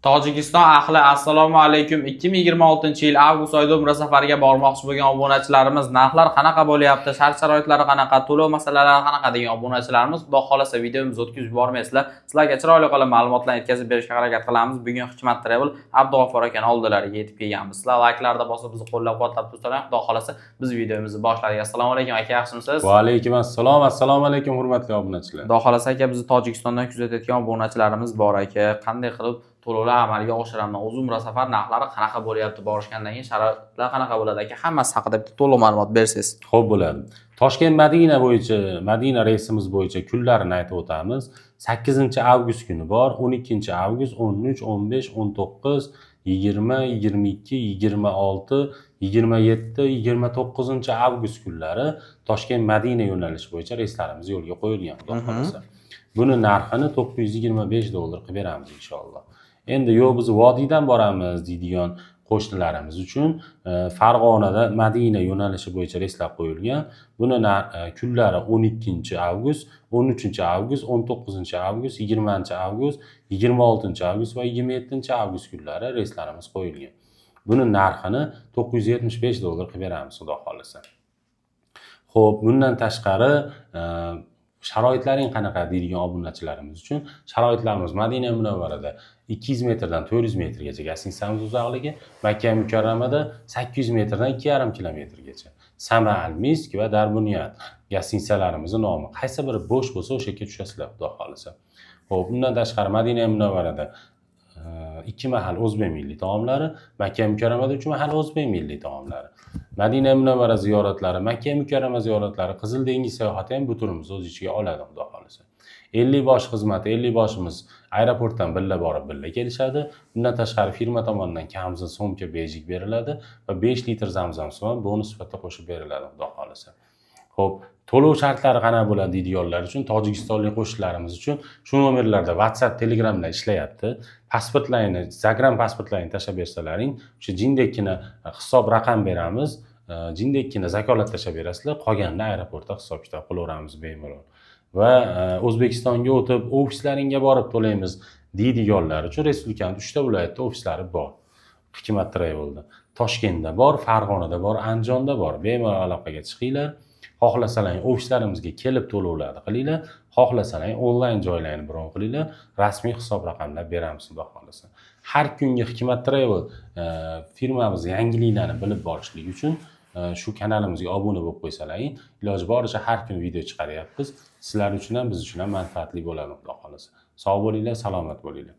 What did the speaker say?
Tojikiston ahli assalomu alaykum. 2026-yil avgust oyida umra safariga bormoqchi bo'lgan obunachilarimiz, narxlar qanaqa bo'lyapti, shart-sharoitlari qanaqa, to'lov masalalari qanaqa degan obunachilarimiz, xudo xolasa videomizni o'tkazib yubormaysizlar. Sizlarga chiroyli qilib ma'lumotlarni yetkazib berishga harakat qilamiz. Bugun Hikmat Travel Abdug'ofur aka oldilariga yetib kelganmiz. Sizlar layklarda bosib bizni qo'llab-quvvatlab tursalar, xudo xolasa biz videomizni boshladik. Assalomu alaykum aka, yaxshimisiz? Va alaykum assalom. Assalomu alaykum hurmatli obunachilar. Xudo xolasa aka, bizni Tojikistondan kuzatayotgan obunachilarimiz bor aka. Qanday qilib to'lovlar amalga oshiraman, o'z umra safar narxlari qanaqa bo'lyapti, borishgandan keyin sharoitlar qanaqa bo'ladi aka, hammasi haqida bitta to'liq ma'lumot bersangiz. Xo'p bo'ladi. Toshkent Madina reysimiz bo'yicha kunlarini aytib o'tamiz. 8-avgust kuni bor, 12-avgust, 13, 15, 19, 20, 22, 26, 27, 29-avgust kunlari Toshkent Madina yo'nalishi bo'yicha reyslarimiz yo'lga qo'yilgan, xudo xolasa. Buni narxini $925 qilib beramiz inshaalloh. Endi yo'q biz vodiydan boramiz deydigan qo'shnilarimiz uchun Farg'onada Madina yo'nalishi bo'yicha reyslar qo'yilgan. Buni kunlari 12-avgust, 13-avgust, 19-avgust, 20-avgust, 26-avgust va 27-avgust kunlari reyslarimiz qo'yilgan. Buni narxini $975 qilib beramiz, xudo xolasa. Xo'p, bundan tashqari sharoitlaring qanaqa deydigan obunachilarimiz uchun sharoitlarimiz Madina Munavvarada 200 metrdan 400 metrgacha gastinsamiz uzoqligi, Makka Mukarramada 800 metrdan 2,5 kilometrgacha. Sama Al-Misk va Darbunyat gastinsalarimizning nomi. Qaysi biri bo'sh bo'lsa o'sha yerga tushasizlar, xudo xolasa. Xo'p, bundan tashqari Madina Munavvarada 2 mahal o'zbek milliy taomlari, Makka Mukarramada 3 mahal o'zbek milliy taomlari. Madina Munavvara ziyoratlari, Makka Mukarrama ziyoratlari, Qizil dengiz sayohati ham bu turimizni o'z ichiga oladi, xudo xolasa. 50 bosh xizmati, 50 boshimiz aeroportdan billa borib, billa kelishadi. Bundan tashqari firma tomonidan kamzin so'mka bejik beriladi va 5 litr zamzam suvi bonus sifatida qo'shib beriladi, xudo xolasa. Xo'p, to'lov shartlari qanaqa bo'ladi deydiganlar uchun, tojikistonlik qo'shnilarimiz uchun shu nomerlarda WhatsApp, Telegramda ishlayapti. Pasportlarini, Instagram pasportlarini tashlab bersalaring, o'sha jindekkina hisob raqam beramiz, jindekkina zakolat tashlab berasizlar, qolganini aeroportda hisob kitob qilaveramiz bemalol. Va O'zbekistonga o'tib, ofislaringga borib to'laymiz deydiganlar uchun respublikaning 3 ta viloyatda ofislari bor. Hikmat Travelda. Toshkentda bor, Farg'onada bor, Andijonda bor. Bemalol aloqaga chiqinglar. Xohlasalang ofislarimizga kelib to'lovlarni qilinglar, xohlasalang onlayn joylarni bron qilinglar, rasmiy hisob raqamlar beramiz, xudo xolasa. Har kungi Hikmat Travel firmamiz yangiliklarini bilib borishlik uchun shu kanalimizga obuna bo'lib qo'ysalaring, iloji boricha har kuni video chiqaryapmiz. Sizlar uchun ham, biz uchun ham manfaatli bo'ladi, xudo xolasa. Sog' bo'linglar, salomat bo'linglar.